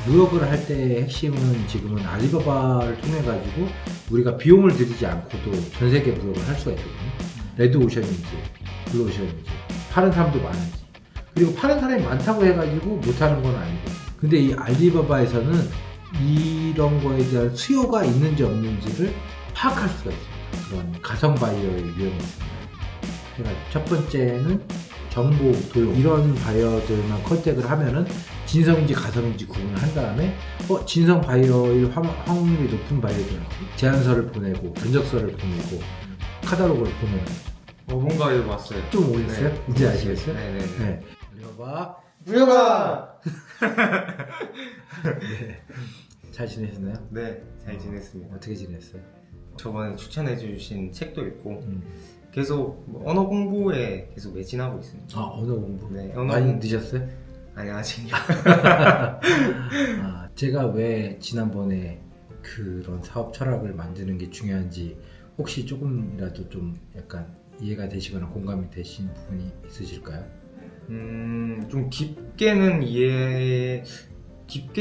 무역을 할 때의 핵심은 지금은 알리바바를 통해 가지고 우리가 비용을 들이지 않고도 전 세계 무역을 할 수가 있거든요. 레드오션인지 블루오션인지 파는 사람도 많은지, 그리고 파는 사람이 많다고 해가지고 못하는 건 아니고, 근데 이 알리바바에서는 이런 거에 대한 수요가 있는지 없는지를 파악할 수가 있습니다. 그런 가성 바이어의 유형이 있습니다. 그러니까 첫 번째는 정보 도용, 이런 바이어들만 컨택을 하면은 진성인지 가성인지 구분을 한 다음에 진성 바이어일 확률이 높은 바이어들한테 제안서를 보내고 견적서를 보내고 카탈로그를 보내는 거죠. 뭔가 이거 왔어요. 좀 오셨어요? 네. 이제 아시겠어요? 네네네. 네. 알리바바 무역아! 네. 잘 지내셨나요? 네, 잘 지냈습니다. 어떻게 지냈어요? 저번에 추천해주신 책도 읽고 계속 언어 공부에 계속 매진하고 있습니다. 아, 언어 공부? 네, 언어 많이 공부. 늦었어요? 아니 아직요. 제가 왜 지난번에 그런 사업 철학을 만드는 게 중요한지 혹시 조금이라도 좀 약간 이해가 되시거나 공감이 되신 부분이 있으실까요? 좀 깊게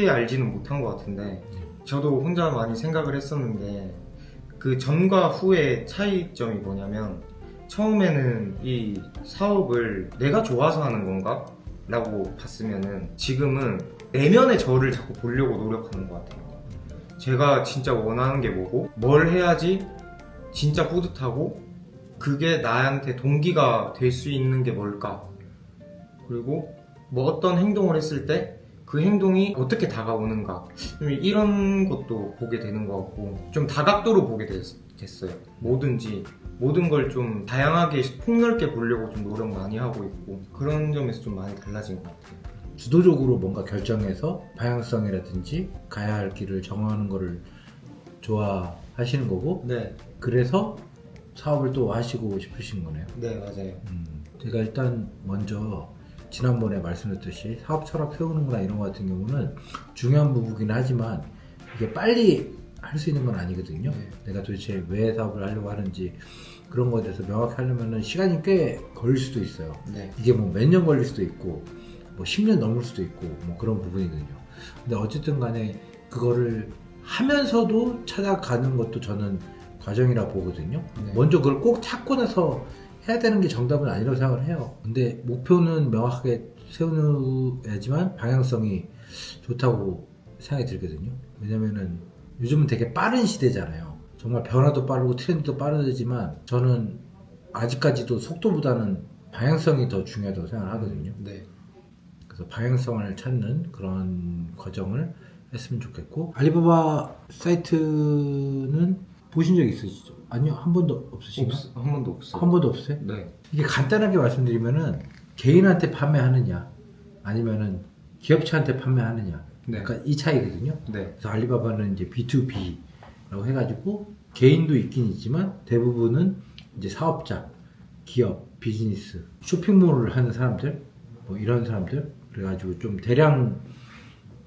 알지는 못한 것 같은데, 저도 혼자 많이 생각을 했었는데, 그 전과 후의 차이점이 뭐냐면, 처음에는 이 사업을 내가 좋아서 하는 건가? 라고 봤으면은, 지금은 내면의 저를 자꾸 보려고 노력하는 것 같아요. 제가 진짜 원하는 게 뭐고, 뭘 해야지 진짜 뿌듯하고, 그게 나한테 동기가 될 수 있는 게 뭘까? 그리고 뭐 어떤 행동을 했을 때 그 행동이 어떻게 다가오는가, 이런 것도 보게 되는 것 같고, 좀 다각도로 보게 됐어요. 모든 걸 좀 다양하게 폭넓게 보려고 좀 노력 많이 하고 있고, 그런 점에서 좀 많이 달라진 것 같아요. 주도적으로 뭔가 결정해서 방향성이라든지 가야 할 길을 정하는 거를 좋아하시는 거고, 네, 그래서 사업을 또 하시고 싶으신 거네요. 네 맞아요. 제가 일단 먼저 지난번에 말씀드렸듯이 사업 철학 세우는 거나 이런 거 같은 경우는 중요한 부분이긴 하지만 이게 빨리 할 수 있는 건 아니거든요. 네. 내가 도대체 왜 사업을 하려고 하는지 그런 거에 대해서 명확히 하려면 시간이 꽤 걸릴 수도 있어요. 네. 이게 뭐 몇 년 걸릴 수도 있고 뭐 10년 넘을 수도 있고 뭐 그런 부분이거든요. 근데 어쨌든 간에 그거를 하면서도 찾아가는 것도 저는 과정이라 보거든요. 네. 먼저 그걸 꼭 찾고 나서 해야 되는 게 정답은 아니라고 생각을 해요. 근데 목표는 명확하게 세워야지만 방향성이 좋다고 생각이 들거든요. 왜냐면은 요즘은 되게 빠른 시대잖아요. 정말 변화도 빠르고 트렌드도 빠르지만 저는 아직까지도 속도보다는 방향성이 더 중요하다고 생각을 하거든요. 네. 그래서 방향성을 찾는 그런 과정을 했으면 좋겠고, 알리바바 사이트는 보신 적 있으시죠? 아니요, 한 번도 없으신가? 한 번도 없어요. 한 번도 없어요? 네. 이게 간단하게 말씀드리면은 개인한테 판매하느냐 아니면은 기업체한테 판매하느냐, 네. 그러니까 이 차이거든요. 네. 그래서 알리바바는 이제 B2B라고 해가지고 개인도 있긴 있지만 대부분은 이제 사업자, 기업, 비즈니스, 쇼핑몰을 하는 사람들, 뭐 이런 사람들, 그래가지고 좀 대량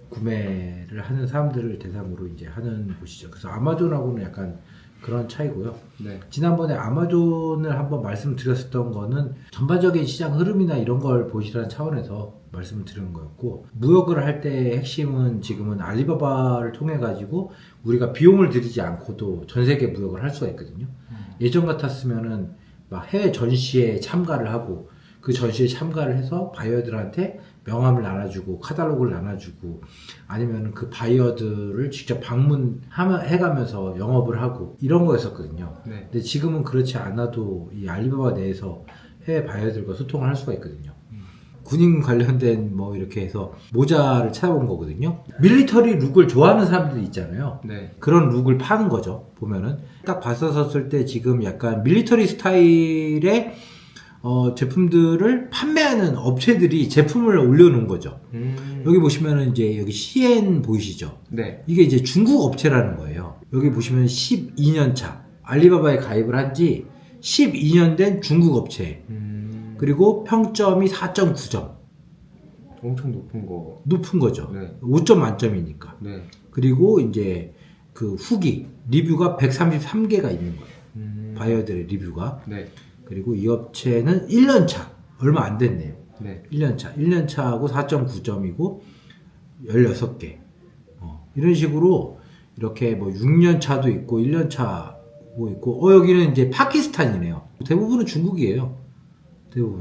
구매를 하는 사람들을 대상으로 이제 하는 곳이죠. 그래서 아마존하고는 약간 그런 차이고요. 네. 지난번에 아마존을 한번 말씀드렸었던 거는 전반적인 시장 흐름이나 이런 걸 보시라는 차원에서 말씀을 드린 거였고, 무역을 할 때 핵심은 지금은 알리바바를 통해 가지고 우리가 비용을 들이지 않고도 전 세계 무역을 할 수가 있거든요. 예전 같았으면은 막 해외 전시에 참가를 하고 그 전시에 참가를 해서 바이어들한테 명함을 나눠주고 카탈로그를 나눠주고 아니면 그 바이어들을 직접 방문해가면서 영업을 하고 이런 거였었거든요. 네. 근데 지금은 그렇지 않아도 이 알리바바 내에서 해외 바이어들과 소통을 할 수가 있거든요. 군인 관련된 뭐 이렇게 해서 모자를 찾아본 거거든요. 밀리터리 룩을 좋아하는 사람들이 있잖아요. 네. 그런 룩을 파는 거죠. 보면은 딱 봤었을 때 지금 약간 밀리터리 스타일의 제품들을 판매하는 업체들이 제품을 올려놓은 거죠. 여기 보시면은 이제 여기 CN 보이시죠? 네. 이게 이제 중국 업체라는 거예요. 여기 보시면 12년 차 알리바바에 가입을 한 지 12년 된 중국 업체. 그리고 평점이 4.9점. 엄청 높은 거. 높은 거죠. 네. 5점 만점이니까. 네. 그리고 이제 그 후기 리뷰가 133개가 있는 거예요. 바이어들의 리뷰가. 네. 그리고 이 업체는 1년차 얼마 안 됐네요. 네. 1년차하고 4.9점이고 16개. 이런 식으로 이렇게 뭐 6년 차도 있고 1년 차도 있고 여기는 이제 파키스탄이네요. 대부분은 중국이에요.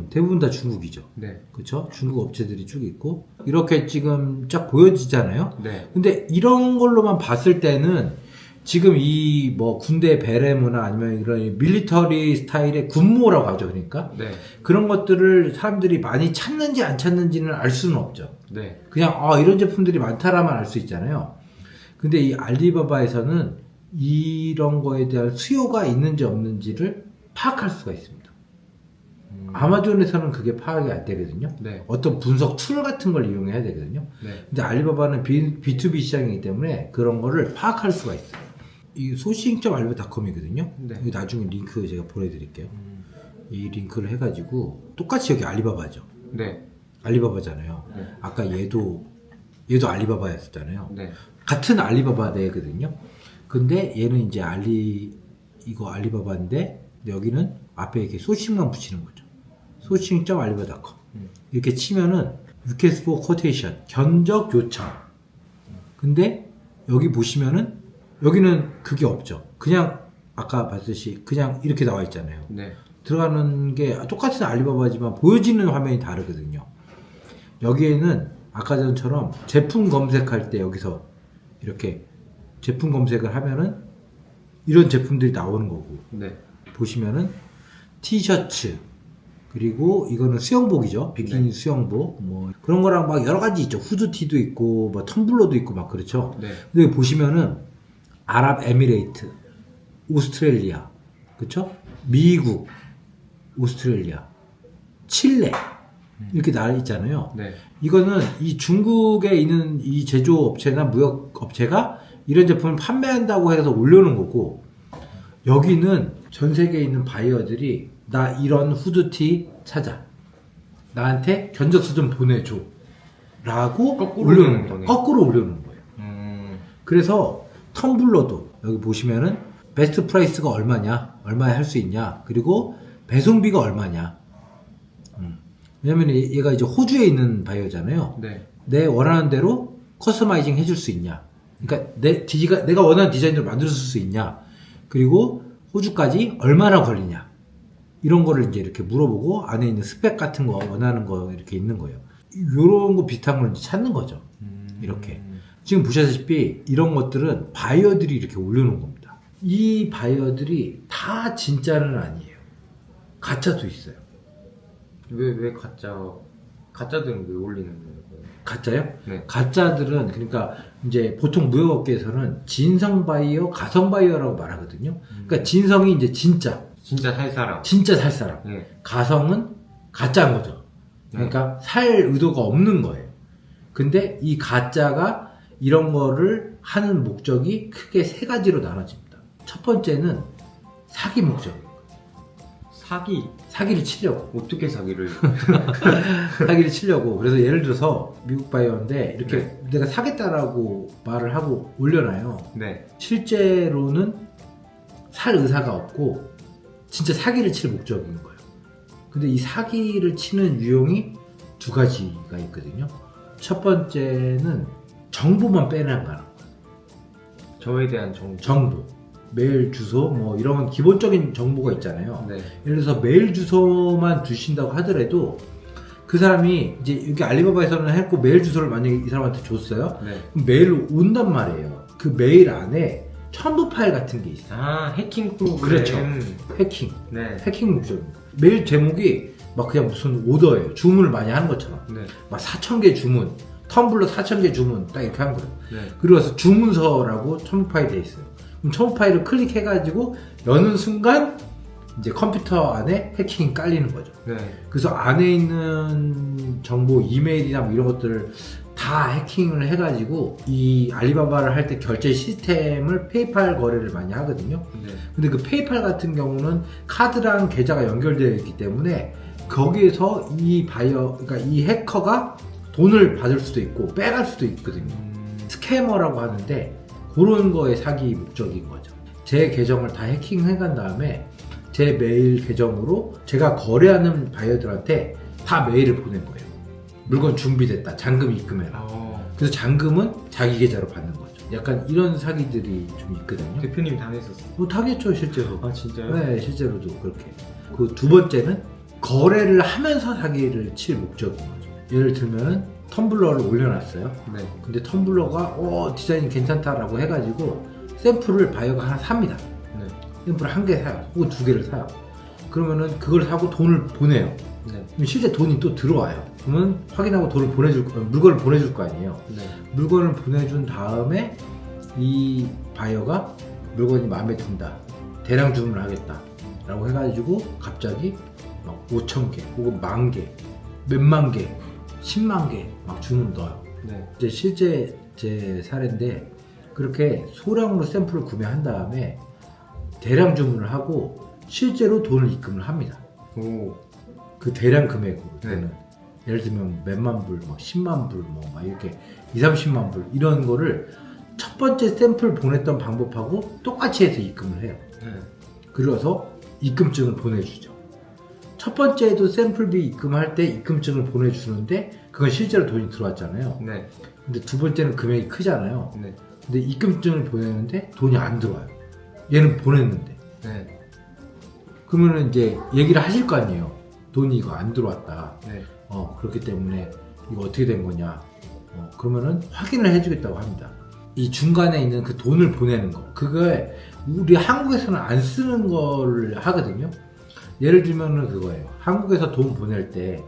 대부분 다 중국이죠. 네. 그렇죠? 중국 업체들이 쭉 있고 이렇게 지금 쫙 보여지잖아요. 네. 근데 이런 걸로만 봤을 때는 지금 이 뭐 군대 베레모나 아니면 이런 밀리터리 스타일의 군모라고 하죠. 그러니까 네. 그런 것들을 사람들이 많이 찾는지 안 찾는지는 알 수는 없죠. 네. 그냥 이런 제품들이 많다라만 알 수 있잖아요. 근데 이 알리바바에서는 이런 거에 대한 수요가 있는지 없는지를 파악할 수가 있습니다. 아마존에서는 그게 파악이 안 되거든요. 네. 어떤 분석 툴 같은 걸 이용해야 되거든요. 네. 근데 알리바바는 B2B 시장이기 때문에 그런 거를 파악할 수가 있어요. 이 소싱.알리바닷컴이거든요. 네. 여기 나중에 링크 제가 보내드릴게요. 이 링크를 해가지고 똑같이 여기 알리바바죠. 네. 알리바바잖아요. 네. 아까 얘도 알리바바였잖아요. 네. 같은 알리바바 내거든요. 근데 얘는 이제 이거 알리바바인데 여기는 앞에 이렇게 소싱만 붙이는 거죠. 소싱.알리바닷컴 이렇게 치면은 request for quotation 견적 요청. 근데 여기 보시면은 여기는 그게 없죠. 그냥 아까 봤듯이 그냥 이렇게 나와 있잖아요. 네. 들어가는 게 똑같은 알리바바지만 보여지는 화면이 다르거든요. 여기에는 아까 전처럼 제품 검색할 때 여기서 이렇게 제품 검색을 하면은 이런 제품들이 나오는 거고, 네. 보시면은 티셔츠, 그리고 이거는 수영복이죠. 비키니 네. 수영복 뭐 그런 거랑 막 여러 가지 있죠. 후드티도 있고 뭐 텀블러도 있고 막 그렇죠. 네. 근데 보시면은 아랍에미레이트, 오스트레일리아, 그렇죠? 미국, 오스트레일리아, 칠레 이렇게 나와 있잖아요. 네. 이거는 이 중국에 있는 이 제조업체나 무역업체가 이런 제품을 판매한다고 해서 올려놓은 거고, 여기는 전 세계에 있는 바이어들이 나 이런 후드티 찾아, 나한테 견적서 좀 보내줘 라고 거꾸로 올려놓은 올려놓은 거예요. 거네. 거꾸로 올려놓은 거예요. 그래서 텀블러도 여기 보시면은 베스트 프라이스가 얼마에 할 수 있냐, 그리고 배송비가 얼마냐. 왜냐면 얘가 이제 호주에 있는 바이어잖아요. 네. 내 원하는 대로 커스터마이징 해줄 수 있냐, 그러니까 내가 원하는 디자인으로 만들 수 있냐, 그리고 호주까지 얼마나 걸리냐, 이런 거를 이제 이렇게 물어보고 안에 있는 스펙 같은 거 원하는 거 이렇게 있는 거예요. 요런 거 비슷한 걸 이제 찾는 거죠. 이렇게 지금 보시다시피 이런 것들은 바이어들이 이렇게 올려놓은 겁니다. 이 바이어들이 다 진짜는 아니에요. 가짜도 있어요. 왜 가짜들은 왜 올리는 거예요? 가짜요? 네. 가짜들은 그러니까 이제 보통 무역업계에서는 진성 바이어, 가성 바이어라고 말하거든요. 그러니까 진성이 이제 진짜 살 사람. 진짜 살 사람. 네. 가성은 가짜인 거죠. 그러니까 살 의도가 없는 거예요. 근데 이 가짜가 이런 거를 하는 목적이 크게 세 가지로 나눠집니다. 첫 번째는 사기 목적이에요. 사기를 치려고. 어떻게 사기를? 사기를 치려고. 그래서 예를 들어서 미국 바이어인데 이렇게 네. 내가 사겠다라고 말을 하고 올려놔요. 네. 실제로는 살 의사가 없고 진짜 사기를 칠 목적인 거예요. 근데 이 사기를 치는 유형이 두 가지가 있거든요. 첫 번째는 정보만 빼내가는 거예요. 저에 대한 정보, 메일 주소 뭐 이런 기본적인 정보가 있잖아요. 네. 예를 들어서 메일 주소만 주신다고 하더라도 그 사람이 이제 여기 알리바바에서는 했고 메일 주소를 만약에 이 사람한테 줬어요. 네. 그럼 메일로 온단 말이에요. 그 메일 안에 첨부 파일 같은 게 있어요. 해킹 프로그램. 그렇죠. 해킹. 네. 해킹 목적입니다. 메일 제목이 막 그냥 무슨 오더예요. 주문을 많이 하는 것처럼. 네. 막 4,000개 주문, 텀블러 4,000개 주문 딱 이렇게 한 거예요. 네. 그리고 주문서라고 첨부 파일이 돼 있어요. 그럼 첨부 파일을 클릭해가지고 여는 순간 이제 컴퓨터 안에 해킹이 깔리는 거죠. 네. 그래서 안에 있는 정보, 이메일이나 뭐 이런 것들을 다 해킹을 해가지고 이 알리바바를 할 때 결제 시스템을 페이팔 거래를 많이 하거든요. 네. 근데 그 페이팔 같은 경우는 카드랑 계좌가 연결되어 있기 때문에 거기에서 그러니까 이 해커가 돈을 받을 수도 있고 빼갈 수도 있거든요. 스캐머라고 하는데 그런 거의 사기 목적인 거죠. 제 계정을 다 해킹해간 다음에 제 메일 계정으로 제가 거래하는 바이어들한테 다 메일을 보낸 거예요. 물건 준비됐다. 잔금 입금해라. 그래서 잔금은 자기 계좌로 받는 거죠. 약간 이런 사기들이 좀 있거든요. 대표님 당했었어요. 뭐 타겠죠 실제로. 아 진짜요? 네, 실제로도 그렇게. 그 두 번째는 거래를 하면서 사기를 칠 목적인 거죠. 예를 들면 텀블러를 올려놨어요. 네. 근데 텀블러가 디자인이 괜찮다라고 해가지고 샘플을 바이어가 하나 삽니다. 네. 샘플을 한 개 사요. 혹은 두 개를 사요. 그러면은 그걸 사고 돈을 보내요. 네. 그럼 실제 돈이 또 들어와요. 그러면 확인하고 돈을 물건을 보내줄 거 아니에요. 네. 물건을 보내준 다음에 이 바이어가 물건이 마음에 든다. 대량 주문을 하겠다. 라고 해가지고 갑자기 막 5,000개 혹은 10,000개, 몇만 개, 10만 개 막 주문 넣어요. 네. 이제 실제 제 사례인데 그렇게 소량으로 샘플을 구매한 다음에 대량 주문을 하고 실제로 돈을 입금을 합니다. 오. 그 대량 금액으로 되는 네. 예를 들면 몇만 불, 막 10만 불, 막 이렇게 2, 30만 불 이런 거를 첫 번째 샘플 보냈던 방법하고 똑같이 해서 입금을 해요. 네. 그래서 입금증을 보내주죠. 첫 번째에도 샘플비 입금할 때 입금증을 보내주는데 그건 실제로 돈이 들어왔잖아요. 네. 근데 두 번째는 금액이 크잖아요. 네. 근데 입금증을 보내는데 돈이 안 들어와요. 얘는 보냈는데. 네. 그러면은 이제 얘기를 하실 거 아니에요. 돈이 이거 안 들어왔다. 네. 그렇기 때문에 이거 어떻게 된 거냐. 그러면은 확인을 해주겠다고 합니다. 이 중간에 있는 그 돈을 보내는 거. 그거에 우리 한국에서는 안 쓰는 걸 하거든요. 예를 들면은 그거예요. 한국에서 돈 보낼 때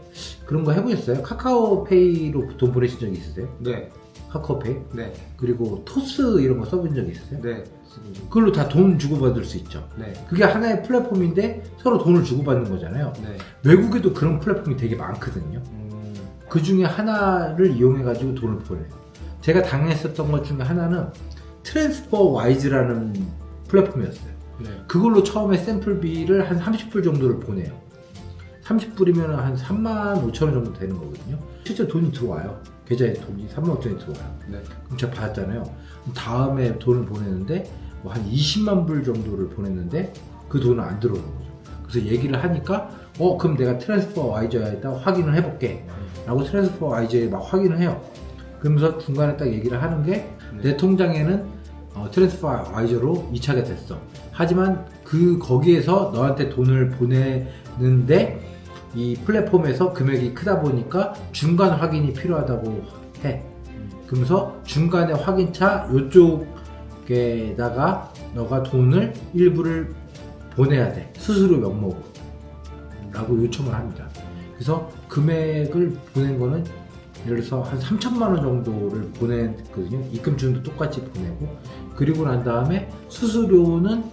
그런 거 해보셨어요? 카카오페이로 돈 보내신 적 있으세요? 네. 카카오페이? 네. 그리고 토스 이런 거 써본 적 있으세요? 네. 그걸로 다 돈 주고받을 수 있죠. 네. 그게 하나의 플랫폼인데 서로 돈을 주고받는 거잖아요. 네. 외국에도 그런 플랫폼이 되게 많거든요. 그 중에 하나를 이용해가지고 돈을 보내요. 제가 당했었던 것 중에 하나는 트랜스퍼 와이즈라는 플랫폼이었어요. 네. 그걸로 처음에 샘플비를 한 30불 정도를 보내요. 30불이면 한 35,000원 정도 되는 거거든요. 실제 돈이 들어와요. 계좌에 돈이 35,000원이 들어와요. 네. 그럼 제가 받았잖아요. 다음에 돈을 보내는데 뭐 한 20만 불 정도를 보냈는데 그 돈은 안 들어오는 거죠. 그래서 얘기를 하니까 그럼 내가 트랜스퍼 와이저에다 확인을 해볼게 라고 트랜스퍼 와이저에 막 확인을 해요. 그러면서 중간에 딱 얘기를 하는 게 내 통장에는 트랜스퍼 와이저로 이체가 됐어. 하지만 거기에서 너한테 돈을 보내는데 이 플랫폼에서 금액이 크다 보니까 중간 확인이 필요하다고 해. 그러면서 중간에 확인차 요쪽에다가 너가 돈을 일부를 보내야 돼. 수수료 명목으로 라고 요청을 합니다. 그래서 금액을 보낸 거는 예를 들어서 한 3천만 원 정도를 보냈거든요. 입금증도 똑같이 보내고 그리고 난 다음에 수수료는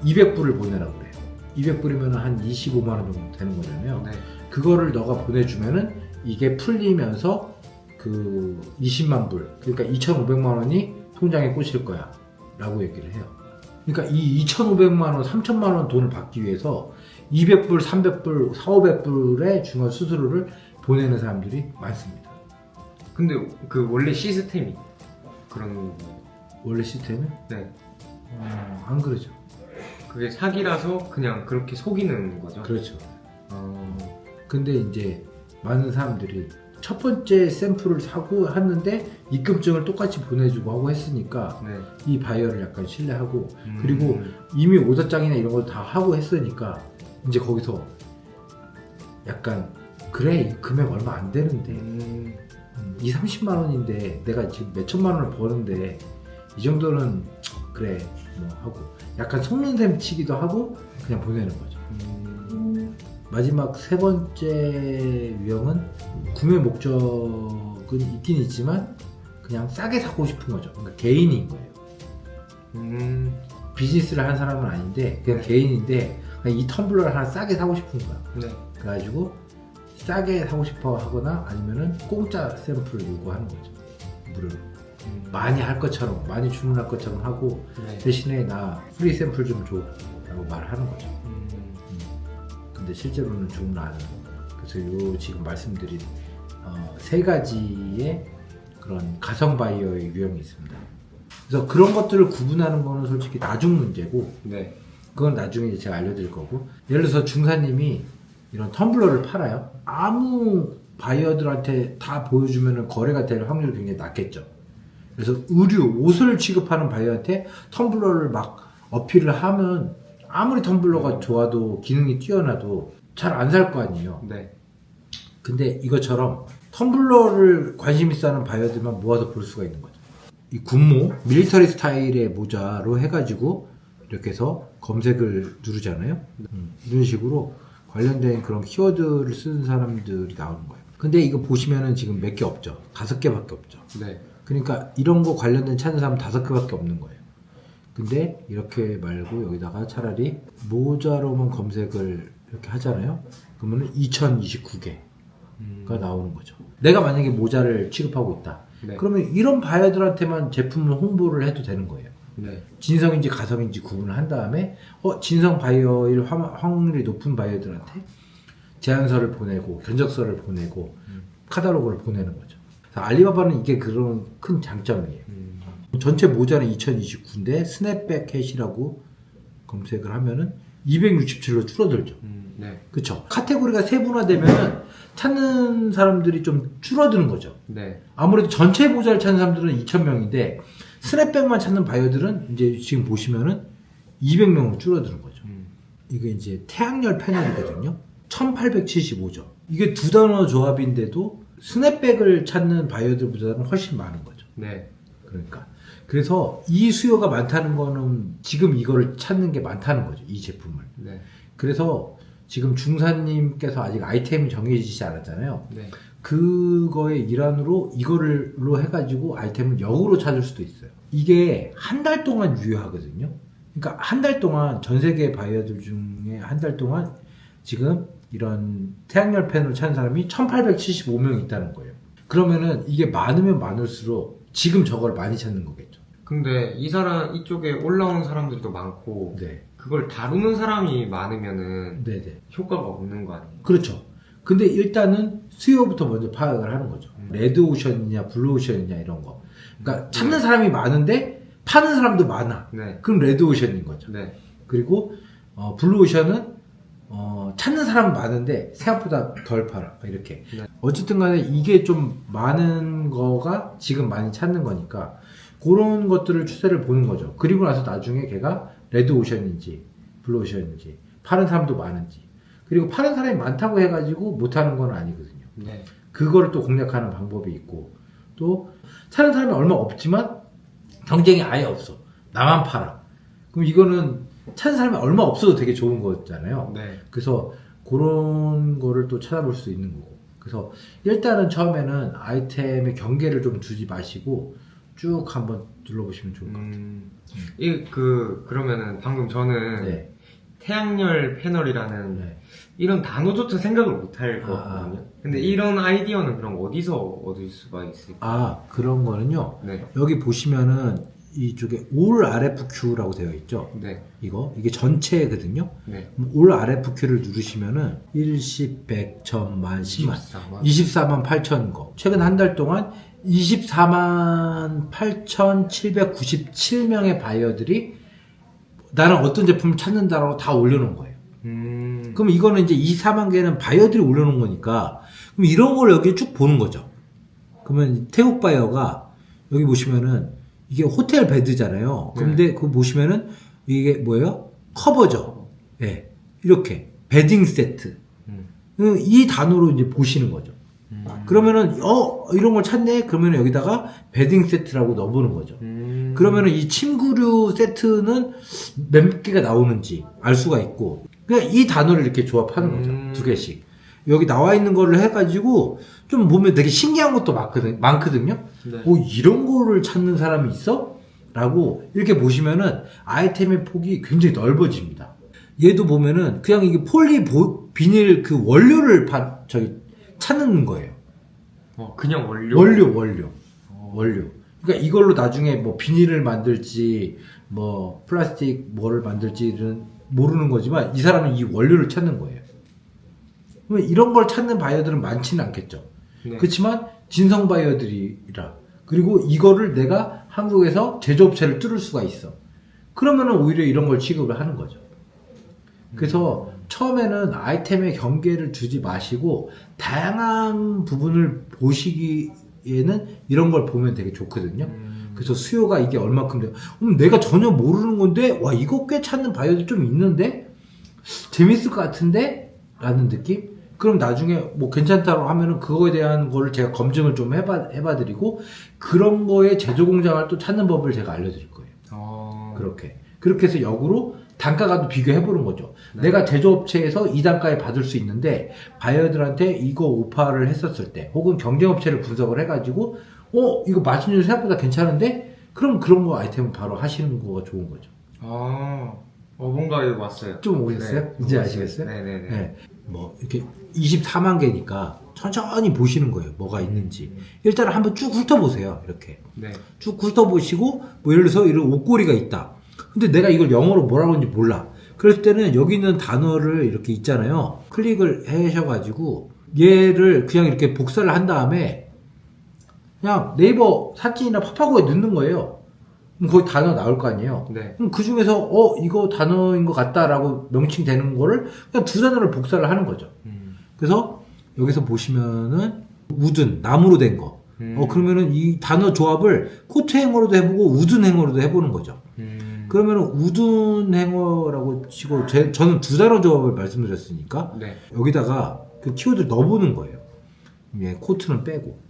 200불을 보내라고 그래요. 200불이면 한 25만 원 정도 되는 거잖아요. 네. 그거를 너가 보내주면은 이게 풀리면서 그 20만 불, 그러니까 2,500만 원이 통장에 꽂힐 거야 라고 얘기를 해요. 그러니까 이 2,500만 원, 3,000만 원 돈을 받기 위해서 200불, 300불, 4,500불의 중간 수수료를 보내는 사람들이 많습니다. 근데 그 원래 시스템이 그런 거예요. 원래 시스템은? 네. 안 그러죠. 그게 사기라서 그냥 그렇게 속이는 거죠. 그렇죠. 근데 이제 많은 사람들이 첫 번째 샘플을 사고 했는데 입금증을 똑같이 보내주고 하고 했으니까 네. 이 바이어를 약간 신뢰하고 그리고 이미 오더장이나 이런 걸 다 하고 했으니까 이제 거기서 약간 그래 이 금액 얼마 안 되는데 2, 30만 원인데 내가 지금 몇 천만 원을 버는데 이 정도는 그래 뭐 하고 약간 속는 셈 치기도 하고 그냥 보내는 거죠. 마지막 세 번째 유형은 구매 목적은 있긴 있지만 그냥 싸게 사고 싶은 거죠. 그러니까 개인인 거예요. 비즈니스를 하는 사람은 아닌데 그냥 개인인데 그냥 이 텀블러를 하나 싸게 사고 싶은 거야. 네. 그래가지고 싸게 사고 싶어 하거나 아니면은 공짜 샘플을 요구하는 거죠. 무료로. 많이 할 것처럼 많이 주문할 것처럼 하고 네. 대신에 나 프리 샘플 좀 줘 라고 말하는 거죠. 근데 실제로는 주문 안 하는 거예요. 그래서 요 지금 말씀드린 세 가지의 그런 가성 바이어의 유형이 있습니다. 그래서 그런 것들을 구분하는 거는 솔직히 나중 문제고 네. 그건 나중에 제가 알려드릴 거고 예를 들어서 중사님이 이런 텀블러를 팔아요. 아무 바이어들한테 다 보여주면 거래가 될 확률이 굉장히 낮겠죠. 그래서 의류, 옷을 취급하는 바이어한테 텀블러를 막 어필을 하면 아무리 텀블러가 좋아도 기능이 뛰어나도 잘 안 살 거 아니에요. 네. 근데 이것처럼 텀블러를 관심 있어 하는 바이어들만 모아서 볼 수가 있는 거죠. 이 군모, 밀리터리 스타일의 모자로 해가지고 이렇게 해서 검색을 누르잖아요. 이런 식으로 관련된 그런 키워드를 쓰는 사람들이 나오는 거예요. 근데 이거 보시면은 지금 몇 개 없죠. 5개밖에 없죠. 네. 그러니까 이런 거 관련된 찾는 사람 5개밖에 없는 거예요. 근데 이렇게 말고 여기다가 차라리 모자로만 검색을 이렇게 하잖아요. 그러면은 2029개가 나오는 거죠. 내가 만약에 모자를 취급하고 있다. 네. 그러면 이런 바이어들한테만 제품을 홍보를 해도 되는 거예요. 네. 진성인지 가성인지 구분을 한 다음에 진성 바이어일 확률이 높은 바이어들한테 제안서를 보내고 견적서를 보내고 카탈로그를 보내는 거죠. 그래서 알리바바는 이게 그런 큰 장점이에요. 전체 모자는 2029인데 스냅백 캣이라고 검색을 하면은 267로 줄어들죠. 네. 그쵸? 카테고리가 세분화되면은 찾는 사람들이 좀 줄어드는 거죠. 네. 아무래도 전체 모자를 찾는 사람들은 2,000명인데 스냅백만 찾는 바이어들은 이제 지금 보시면은 200명으로 줄어드는 거죠. 이게 이제 태양열 패널이거든요. 1875죠. 이게 두 단어 조합인데도 스냅백을 찾는 바이어들보다는 훨씬 많은 거죠. 네. 그러니까. 그래서 이 수요가 많다는 거는 지금 이거를 찾는 게 많다는 거죠. 이 제품을. 네. 그래서 지금 중사님께서 아직 아이템이 정해지지 않았잖아요. 네. 그거의 일환으로 이거를로 해가지고 아이템을 역으로 찾을 수도 있어요. 이게 한 달 동안 유효하거든요. 그러니까 한 달 동안 전 세계 바이어들 중에 한 달 동안 지금 이런 태양열 팬을 찾는 사람이 1875명 있다는 거예요. 그러면은 이게 많으면 많을수록 지금 저걸 많이 찾는 거겠죠. 근데 이쪽에 올라온 사람들도 많고 네. 그걸 다루는 사람이 많으면은 네네. 효과가 없는 거 아니에요? 그렇죠. 근데 일단은 수요부터 먼저 파악을 하는 거죠. 레드오션이냐 블루오션이냐 이런 거. 그러니까 찾는 사람이 많은데 파는 사람도 많아. 네. 그럼 레드오션인 거죠. 네. 그리고 블루오션은 찾는 사람은 많은데 생각보다 덜 팔아. 이렇게. 네. 어쨌든 간에 이게 좀 많은 거가 지금 많이 찾는 거니까 그런 것들을 추세를 보는 거죠. 그리고 나서 나중에 걔가 레드오션인지 블루오션인지 파는 사람도 많은지 그리고 파는 사람이 많다고 해가지고 못하는 건 아니거든요. 네. 그거를 또 공략하는 방법이 있고 또 사는 사람이 얼마 없지만 경쟁이 아예 없어. 나만 팔아. 그럼 이거는 찾는 사람이 얼마 없어도 되게 좋은 거잖아요. 네. 그래서 그런 거를 또 찾아볼 수 있는 거고. 그래서 일단은 처음에는 아이템의 경계를 좀 두지 마시고 쭉 한번 눌러보시면 좋을 것 같아요. 그러면은 방금 저는 네. 태양열 패널이라는 네. 이런 단어조차 생각을 못 할 거거든요. 근데 이런 아이디어는 그럼 어디서 얻을 수가 있을까요? 그런 거는요. 네. 여기 보시면은 이쪽에 all RFQ라고 되어 있죠. 네. 이게 전체거든요. 네. all RFQ를 누르시면은 1, 10, 100, 1000만, 10만, 24만 8천 거. 최근 한 달 동안 24만 8,797명의 바이어들이 나는 어떤 제품을 찾는다라고 다 올려놓은 거예요. 그럼 이거는 이제 24만 개는 바이어들이 올려놓은 거니까 그럼 이런 걸 여기 쭉 보는 거죠. 그러면 태국 바이어가 여기 보시면은 이게 호텔 베드잖아요. 근데 그거 보시면은 이게 뭐예요? 커버죠. 예. 네. 이렇게 베딩 세트. 이 단어로 이제 보시는 거죠. 그러면은 이런 걸 찾네. 그러면 여기다가 베딩 세트라고 넣어보는 거죠. 그러면은 이 침구류 세트는 몇 개가 나오는지 알 수가 있고 그냥 이 단어를 이렇게 조합하는 거죠. 두 개씩. 여기 나와 있는 거를 해가지고 좀 보면 되게 신기한 것도 많거든요. 네. 이런 거를 찾는 사람이 있어? 라고 이렇게 보시면은 아이템의 폭이 굉장히 넓어집니다. 얘도 보면은 그냥 이게 비닐 그 원료를 찾는 거예요. 그냥 원료? 원료. 그러니까 이걸로 나중에 뭐 비닐을 만들지 뭐 플라스틱 뭐를 만들지는 모르는 거지만 이 사람은 이 원료를 찾는 거예요. 그러면 이런 걸 찾는 바이어들은 많지는 않겠죠. 네. 그렇지만 진성 바이어들이라 그리고 이거를 내가 한국에서 제조업체를 뚫을 수가 있어. 그러면은 오히려 이런 걸 취급을 하는 거죠. 그래서 처음에는 아이템의 경계를 두지 마시고 다양한 부분을 보시기에는 이런 걸 보면 되게 좋거든요. 그래서 수요가 이게 얼마큼 돼요. 내가 전혀 모르는 건데 와 이거 꽤 찾는 바이오도 좀 있는데 재밌을 것 같은데 라는 느낌? 그럼 나중에 뭐 괜찮다고 하면은 그거에 대한 거를 제가 검증을 좀 해봐드리고 그런 거에 제조 공장을 또 찾는 법을 제가 알려드릴 거예요. 그렇게 해서 역으로 단가가도 비교해보는 거죠. 네. 내가 제조업체에서 이 단가에 받을 수 있는데 바이어들한테 이거 오파를 했었을 때 혹은 경쟁업체를 분석을 해가지고 이거 마진율 생각보다 괜찮은데 그럼 그런 거 아이템은 바로 하시는 거가 좋은 거죠. 뭔가 이거 왔어요. 좀 오셨어요? 네, 이제 오셨어요. 아시겠어요? 네네네. 네. 뭐 이렇게 24만 개니까 천천히 보시는 거예요. 뭐가 있는지. 일단 한번 쭉 훑어보세요. 이렇게. 네. 쭉 훑어보시고 뭐 예를 들어서 이런 옷걸이가 있다. 근데 내가 이걸 영어로 뭐라고 하는지 몰라. 그럴 때는 여기 있는 단어를 이렇게 있잖아요. 클릭을 하셔가지고 얘를 그냥 이렇게 복사를 한 다음에 그냥 네이버 사진이나 파파고에 넣는 거예요. 그럼 거기 단어 나올 거 아니에요. 네. 그럼 그 중에서 이거 단어인 것 같다라고 명칭되는 거를 그냥 두 단어를 복사를 하는 거죠. 그래서 여기서 보시면은 우든 나무로 된 거. 그러면은 이 단어 조합을 코트 행어로도 해보고 우든 행어로도 해보는 거죠. 그러면은 우든 행어라고 치고 저는 두 단어 조합을 말씀드렸으니까 네. 여기다가 그 키워드를 넣어보는 거예요. 예, 코트는 빼고.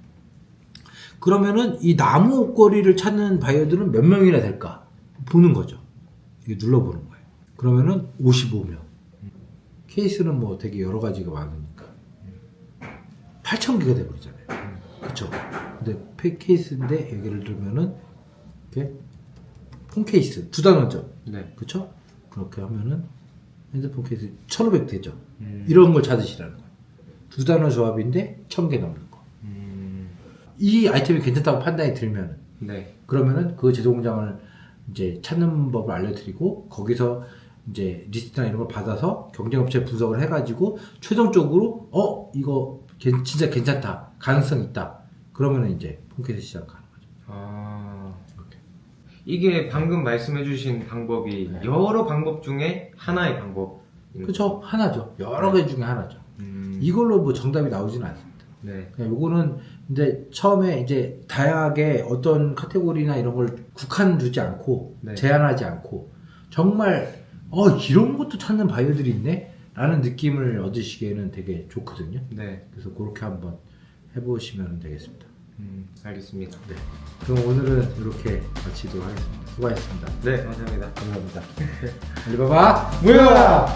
그러면은 이 나무 옷걸이를 찾는 바이어들은 몇 명이나 될까 보는 거죠. 이게 눌러보는 거예요. 그러면은 55명. 케이스는 뭐 되게 여러 가지가 많으니까 8,000개가 돼버리잖아요. 그쵸? 근데 케이스인데 여기를 들면은 이렇게 폰 케이스 두 단어죠. 네. 그쵸? 그렇게 하면은 핸드폰 케이스 1,500 되죠. 이런 걸 찾으시라는 거예요. 두 단어 조합인데 1,000개 넘는 거. 이 아이템이 괜찮다고 판단이 들면은 네. 그러면은 그 제조 공장을 이제 찾는 법을 알려드리고 거기서 이제 리스트나 이런 걸 받아서 경쟁업체 분석을 해가지고 최종적으로 이거 진짜 괜찮다 가능성 있다 그러면은 이제 폰케이스 시작하는 거죠. 이게 방금 말씀해주신 방법이 네. 여러 방법 중에 하나의 방법. 그렇죠. 하나죠. 여러 개 중에 하나죠. 이걸로 뭐 정답이 나오지는 않습니다. 네. 그냥 요거는 이제 처음에 이제 다양하게 어떤 카테고리나 이런 걸 국한 두지 않고 네. 제한하지 않고 정말 이런 것도 찾는 바이오들이 있네 라는 느낌을 얻으시기에는 되게 좋거든요. 네. 그래서 그렇게 한번 해보시면 되겠습니다. 알겠습니다. 네. 그럼 오늘은 이렇게 마치도록 하겠습니다. 수고하셨습니다. 네, 감사합니다. 감사합니다. 알리바바 뭐야?